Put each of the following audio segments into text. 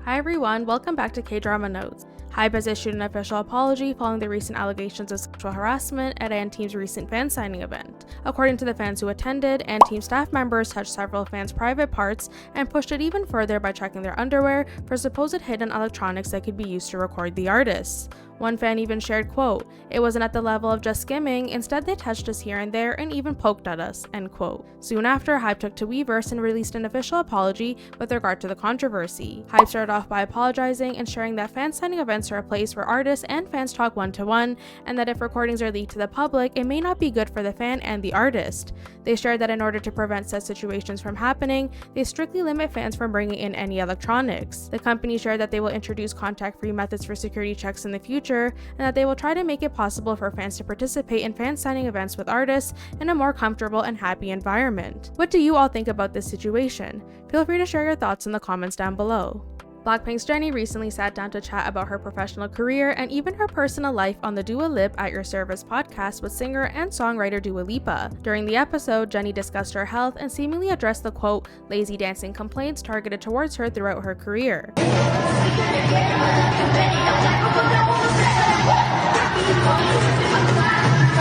Hi everyone, welcome back to K-Drama Notes. HYBE has issued an official apology following the recent allegations of sexual harassment at &TEAM's recent fan signing event. According to the fans who attended, &TEAM staff members touched several fans' private parts and pushed it even further by checking their underwear for supposed hidden electronics that could be used to record the artists. One fan even shared, quote, "It wasn't at the level of just skimming, instead they touched us here and there and even poked at us," end quote. Soon after, HYBE took to Weverse and released an official apology with regard to the controversy. HYBE started off by apologizing and sharing that fan signing events are a place where artists and fans talk one-to-one, and that if recordings are leaked to the public, it may not be good for the fan and the artist. They shared that in order to prevent such situations from happening, they strictly limit fans from bringing in any electronics. The company shared that they will introduce contact-free methods for security checks in the future, and that they will try to make it possible for fans to participate in fan signing events with artists in a more comfortable and happy environment. What do you all think about this situation? Feel free to share your thoughts in the comments down below. Blackpink's Jennie recently sat down to chat about her professional career and even her personal life on the Dua Lip at Your Service podcast with singer and songwriter Dua Lipa. During the episode, Jennie discussed her health and seemingly addressed the quote, lazy dancing complaints targeted towards her throughout her career.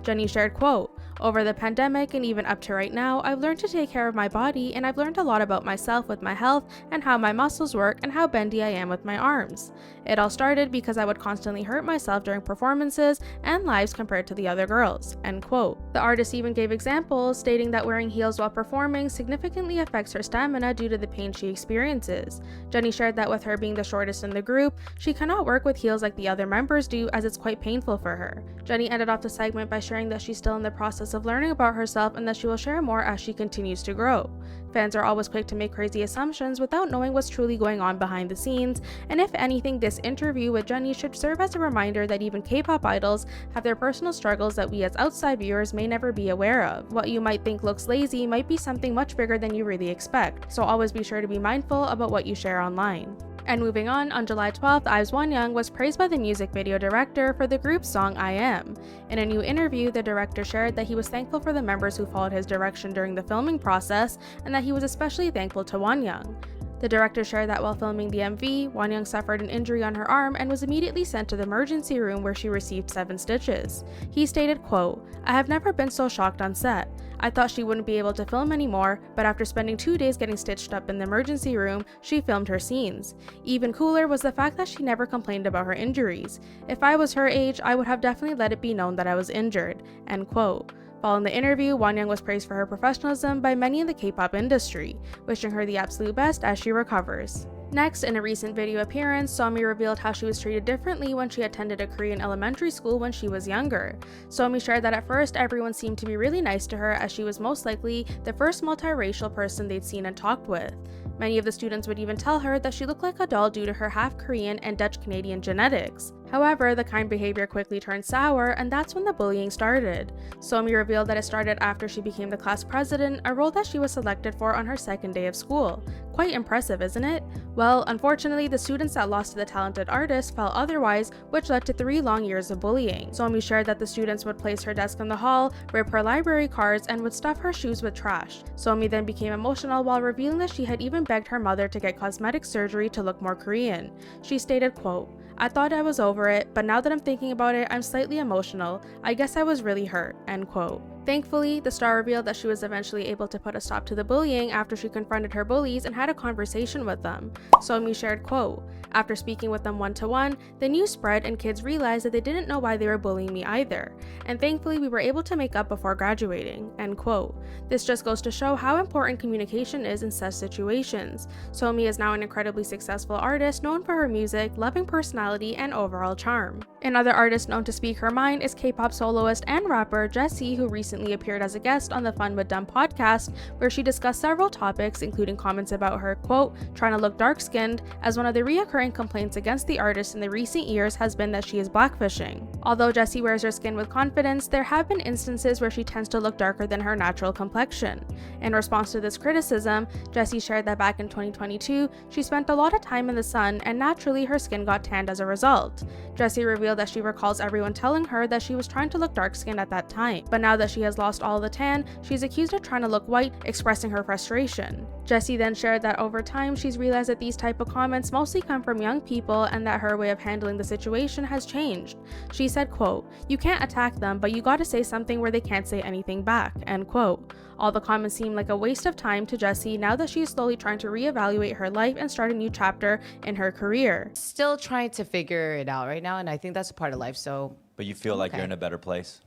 Jennie shared, quote, "Over the pandemic and even up to right now, I've learned to take care of my body and I've learned a lot about myself with my health and how my muscles work and how bendy I am with my arms. It all started because I would constantly hurt myself during performances and lives compared to the other girls," end quote. The artist even gave examples, stating that wearing heels while performing significantly affects her stamina due to the pain she experiences. Jennie shared that with her being the shortest in the group, she cannot work with heels like the other members do as it's quite painful for her. Jennie ended off the segment by sharing that she's still in the process of learning about herself and that she will share more as she continues to grow. Fans are always quick to make crazy assumptions without knowing what's truly going on behind the scenes, and if anything, this interview with Jennie should serve as a reminder that even K-pop idols have their personal struggles that we as outside viewers may never be aware of. What you might think looks lazy might be something much bigger than you really expect, so always be sure to be mindful about what you share online. And moving on July 12th, IVE Wonyoung was praised by the music video director for the group's song I Am. In a new interview, the director shared that he was thankful for the members who followed his direction during the filming process, and that he was especially thankful to Wonyoung. The director shared that while filming the MV, Wonyoung suffered an injury on her arm and was immediately sent to the emergency room where she received 7 stitches. He stated, quote, "I have never been so shocked on set. I thought she wouldn't be able to film anymore, but after spending 2 days getting stitched up in the emergency room, she filmed her scenes. Even cooler was the fact that she never complained about her injuries. If I was her age, I would have definitely let it be known that I was injured," end quote. Following the interview, Wonyoung was praised for her professionalism by many in the K-pop industry, wishing her the absolute best as she recovers. Next, in a recent video appearance, Somi revealed how she was treated differently when she attended a Korean elementary school when she was younger. Somi shared that at first everyone seemed to be really nice to her as she was most likely the first multiracial person they'd seen and talked with. Many of the students would even tell her that she looked like a doll due to her half-Korean and Dutch-Canadian genetics. However, the kind behavior quickly turned sour, and that's when the bullying started. Somi revealed that it started after she became the class president, a role that she was selected for on her second day of school. Quite impressive, isn't it? Well, unfortunately, the students that lost to the talented artist felt otherwise, which led to 3 long years of bullying. Somi shared that the students would place her desk in the hall, rip her library cards, and would stuff her shoes with trash. Somi then became emotional while revealing that she had even begged her mother to get cosmetic surgery to look more Korean. She stated, quote, "I thought I was over it, but now that I'm thinking about it, I'm slightly emotional. I guess I was really hurt," end quote. Thankfully, the star revealed that she was eventually able to put a stop to the bullying after she confronted her bullies and had a conversation with them. Somi shared, quote, "After speaking with them one-to-one, the news spread and kids realized that they didn't know why they were bullying me either. And thankfully, we were able to make up before graduating," end quote. This just goes to show how important communication is in such situations. Somi is now an incredibly successful artist known for her music, loving personality, and overall charm. Another artist known to speak her mind is K-pop soloist and rapper Jessi, who recently appeared as a guest on the Fun with Dumb podcast, where she discussed several topics, including comments about her, quote, "trying to look dark-skinned," as one of the reoccurring complaints against the artist in the recent years has been that she is blackfishing. Although Jessi wears her skin with confidence, there have been instances where she tends to look darker than her natural complexion. In response to this criticism, Jessi shared that back in 2022, she spent a lot of time in the sun and naturally her skin got tanned as a result. Jessi revealed that she recalls everyone telling her that she was trying to look dark-skinned at that time, but now that she has lost all the tan, she's accused of trying to look white, expressing her frustration. Jessi then shared that over time she's realized that these type of comments mostly come from young people and that her way of handling the situation has changed. She said, quote, "You can't attack them, but you gotta say something where they can't say anything back," end quote. All the comments seem like a waste of time to Jessi now that she's slowly trying to reevaluate her life and start a new chapter in her career. Still trying to figure it out right now, and I think that's a part of life, so. But you feel like you're in a better place?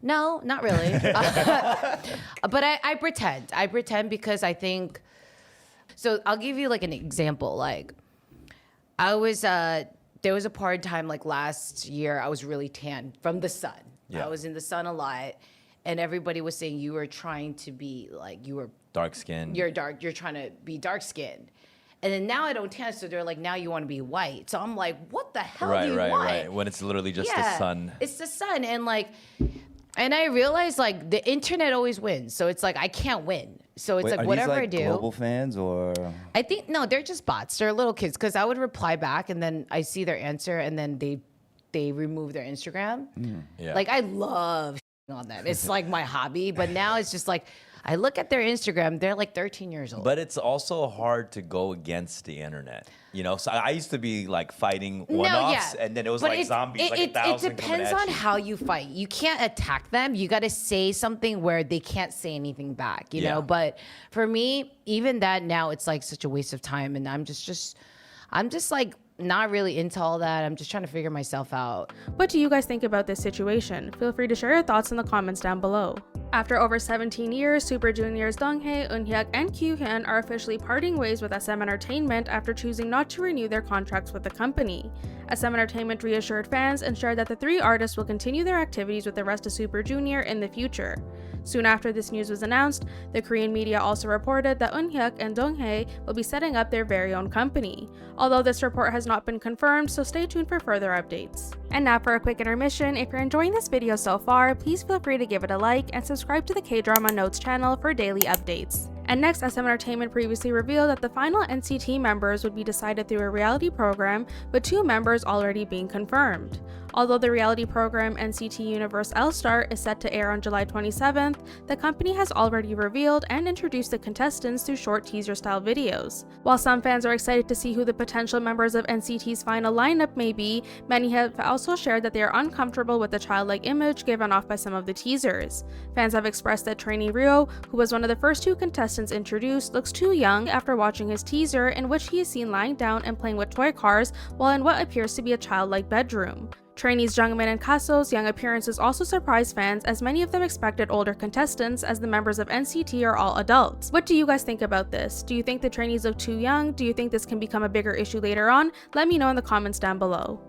No, not really. But I pretend. I pretend because I think. So I'll give you like an example. Like, there was a part in time like last year I was really tan from the sun. Yeah. I was in the sun a lot, and everybody was saying you were trying to be like you were dark skinned. You're dark. You're trying to be dark skinned. And then now I don't tan, so they're like, now you want to be white. So I'm like, what the hell do you want? Right. When it's literally just the sun. It's the sun, and like. And I realized like the internet always wins, so it's like I can't win. So it's like whatever I do. Are these like global fans or? I think no, they're just bots. They're little kids because I would reply back and then I see their answer and then they remove their Instagram. Yeah. Like I love on them. It's like my hobby, but now it's just like I look at their Instagram. They're like 13 years old. But it's also hard to go against the internet. You know, so I used to be like fighting one-offs, and then it was like zombies, like 1,000 It depends on how you fight. You can't attack them. You got to say something where they can't say anything back, you know? But for me, even that now, it's like such a waste of time. And I'm just like not really into all that. I'm just trying to figure myself out. What do you guys think about this situation? Feel free to share your thoughts in the comments down below. After over 17 years, Super Juniors Donghae, Eunhyuk, and Kyuhyun are officially parting ways with SM Entertainment after choosing not to renew their contracts with the company. SM Entertainment reassured fans and shared that the three artists will continue their activities with the rest of Super Junior in the future. Soon after this news was announced, the Korean media also reported that Eunhyuk and Donghae will be setting up their very own company. Although this report has not been confirmed, so stay tuned for further updates. And now for a quick intermission. If you're enjoying this video so far, please feel free to give it a like and subscribe to the K-Drama Notes channel for daily updates. And next, SM Entertainment previously revealed that the final NCT members would be decided through a reality program, with 2 members already being confirmed. Although the reality program NCT Universe L-Star is set to air on July 27th, the company has already revealed and introduced the contestants through short teaser-style videos. While some fans are excited to see who the potential members of NCT's final lineup may be, many have also shared that they are uncomfortable with the childlike image given off by some of the teasers. Fans have expressed that trainee Ryo, who was one of the first 2 contestants introduced, looks too young after watching his teaser in which he is seen lying down and playing with toy cars while in what appears to be a childlike bedroom. Trainees Jungmin and Kaso's young appearances also surprised fans, as many of them expected older contestants, as the members of NCT are all adults. What do you guys think about this? Do you think the trainees look too young? Do you think this can become a bigger issue later on? Let me know in the comments down below.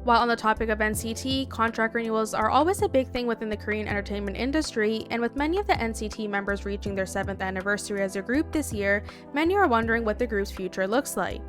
While on the topic of NCT, contract renewals are always a big thing within the Korean entertainment industry, and with many of the NCT members reaching their 7th anniversary as a group this year, many are wondering what the group's future looks like.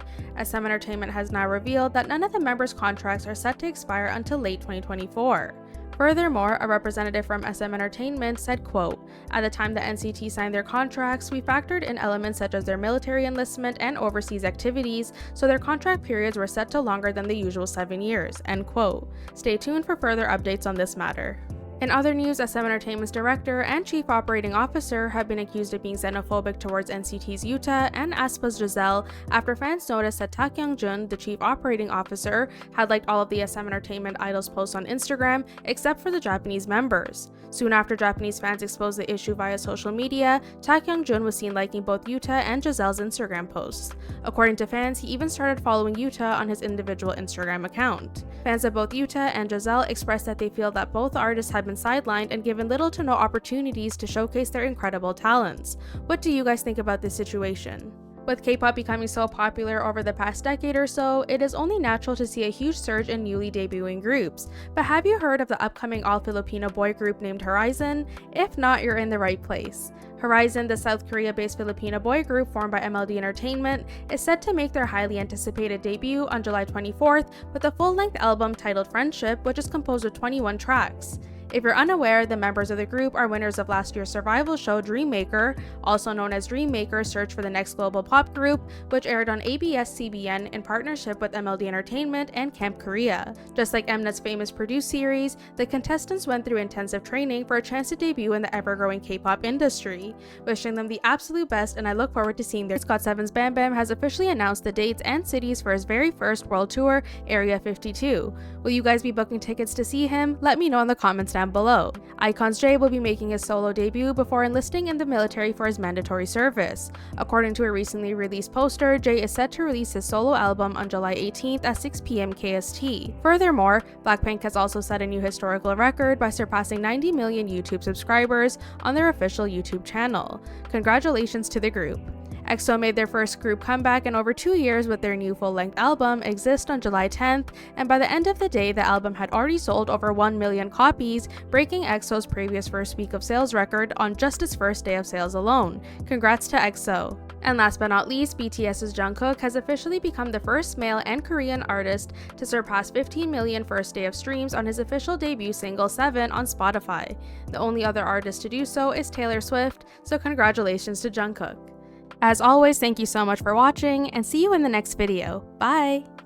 SM Entertainment has now revealed that none of the members' contracts are set to expire until late 2024. Furthermore, a representative from SM Entertainment said, quote, "At the time the NCT signed their contracts, we factored in elements such as their military enlistment and overseas activities, so their contract periods were set to longer than the usual 7 years," end quote. Stay tuned for further updates on this matter. In other news, SM Entertainment's director and chief operating officer have been accused of being xenophobic towards NCT's Yuta and AESPA's Giselle after fans noticed that Tak Young-jun, the chief operating officer, had liked all of the SM Entertainment idols' posts on Instagram except for the Japanese members. Soon after Japanese fans exposed the issue via social media, Tak Young-jun was seen liking both Yuta and Giselle's Instagram posts. According to fans, he even started following Yuta on his individual Instagram account. Fans of both Yuta and Giselle expressed that they feel that both artists have been sidelined and given little to no opportunities to showcase their incredible talents. What do you guys think about this situation? With K-pop becoming so popular over the past decade or so, it is only natural to see a huge surge in newly debuting groups. But have you heard of the upcoming all-Filipino boy group named Horizon? If not, you're in the right place. Horizon, the South Korea-based Filipino boy group formed by MLD Entertainment, is set to make their highly anticipated debut on July 24th with a full-length album titled Friendship, which is composed of 21 tracks. If you're unaware, the members of the group are winners of last year's survival show Dream Maker, also known as Dream Maker Search for the Next Global Pop Group, which aired on ABS-CBN in partnership with MLD Entertainment and Camp Korea. Just like Mnet's famous produced series, the contestants went through intensive training for a chance to debut in the ever-growing K-pop industry. Wishing them the absolute best, and I look forward to seeing their GOT7's BamBam has officially announced the dates and cities for his very first world tour, Area 52. Will you guys be booking tickets to see him? Let me know in the comments down below. IKON Jay will be making his solo debut before enlisting in the military for his mandatory service. According to a recently released poster, Jay is set to release his solo album on July 18th at 6 p.m. KST. Furthermore, Blackpink has also set a new historical record by surpassing 90 million YouTube subscribers on their official YouTube channel. Congratulations to the group. EXO made their first group comeback in over 2 years with their new full-length album, Exist, on July 10th, and by the end of the day, the album had already sold over 1 million copies, breaking EXO's previous first week of sales record on just its first day of sales alone. Congrats to EXO. And last but not least, BTS's Jungkook has officially become the first male and Korean artist to surpass 15 million first day of streams on his official debut single 7 on Spotify. The only other artist to do so is Taylor Swift, so congratulations to Jungkook. As always, thank you so much for watching, and see you in the next video. Bye!